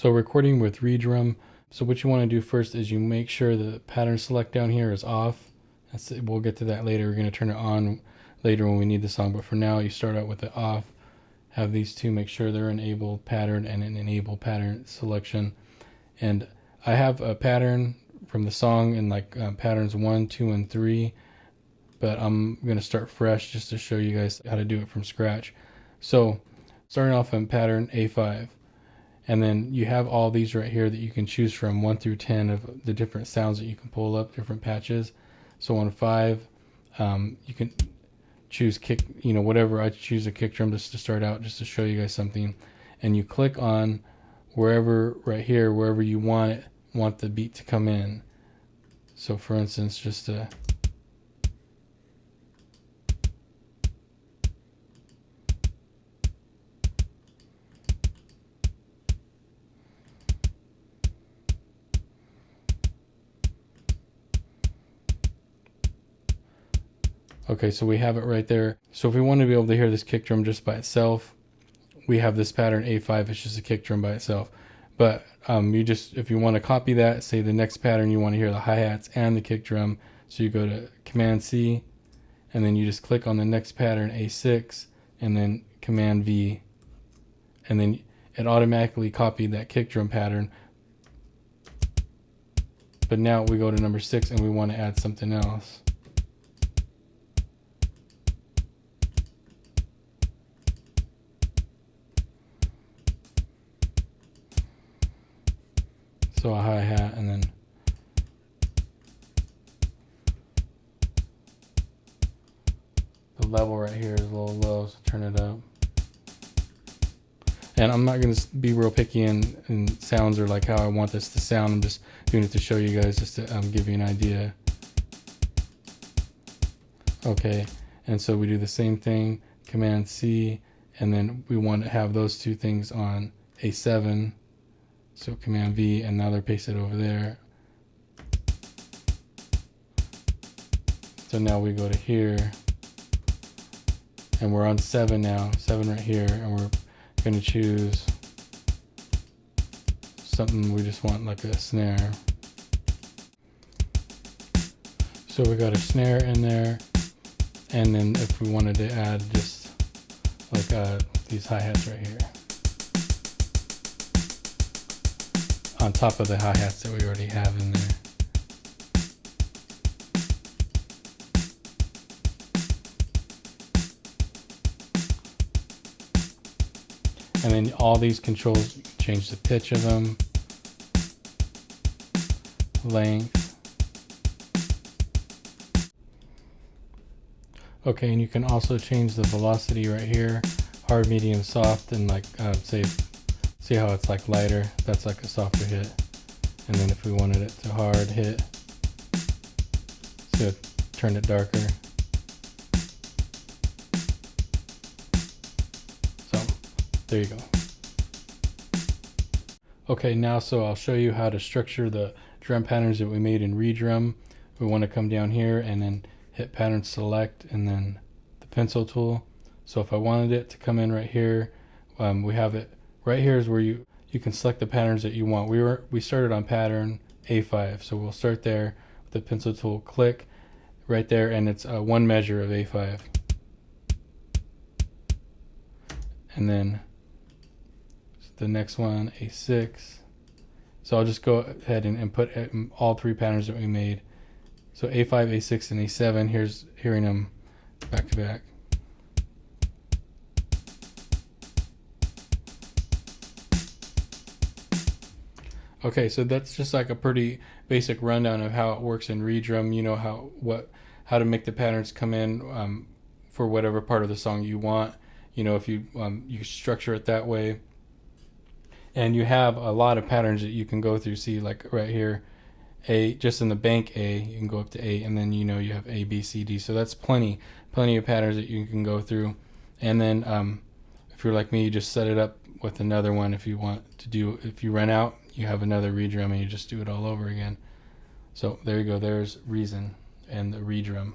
So recording with Redrum. So what you want to do first is you make sure the pattern select down here is off. We'll get to that later. We're going to turn it on later when we need the song, but for now you start out with it off. Have these two, make sure they're enabled pattern and an enable pattern selection. And I have a pattern from the song in like patterns 1, 2, and 3, but I'm going to start fresh just to show you guys how to do it from scratch. So starting off in pattern A5, and then you have all these right here that you can choose from 1 through 10 of the different sounds that you can pull up, different patches. So on 5, you can choose kick, whatever. I choose a kick drum just to start out, just to show you guys something. And you click on wherever right here, wherever you want the beat to come in. So for instance, just okay, so we have it right there. So if we want to be able to hear this kick drum just by itself, we have this pattern A5. It's just a kick drum by itself. But if you want to copy that, say the next pattern you want to hear the hi-hats and the kick drum, so you go to Command C, and then you just click on the next pattern A6, and then Command V, and then it automatically copied that kick drum pattern. But now we go to number 6 and we want to add something else. So a hi-hat, and then the level right here is a little low, so turn it up. And I'm not going to be real picky in sounds or like how I want this to sound. I'm just doing it to show you guys, just to give you an idea. Okay, and so we do the same thing, Command C, and then we want to have those two things on A7. So Command V, and now they're pasted over there. So now we go to here, and we're on 7 now, 7 right here, and we're going to choose something. We just want like a snare. So we got a snare in there, and then if we wanted to add just like these hi-hats right here on top of the hi-hats that we already have in there. And then all these controls, change the pitch of them, length. Okay, and you can also change the velocity right here, hard, medium, soft, and like see how it's like lighter, that's like a softer hit. And then if we wanted it to hard hit, so turn it darker. So there you go. Okay, now so I'll show you how to structure the drum patterns that we made in Redrum. We want to come down here and then hit pattern select and then the pencil tool. So if I wanted it to come in right here, we have it right here is where you can select the patterns that you want. We started on pattern A5, so we'll start there with the pencil tool, click right there, and it's one measure of A5. And then the next one, A6. So I'll just go ahead and put all 3 patterns that we made. So A5, A6, and A7, here's hearing them back to back. Okay, so that's just like a pretty basic rundown of how it works in Redrum. You know how to make the patterns come in for whatever part of the song you want. If you structure it that way, and you have a lot of patterns that you can go through. See, like right here, just in the bank A, you can go up to A, and then you have A, B, C, D. So that's plenty of patterns that you can go through. And then if you're like me, you just set it up with another one if you want to do. If you run out, you have another Redrum and you just do it all over again. So there you go. There's Reason and the Redrum.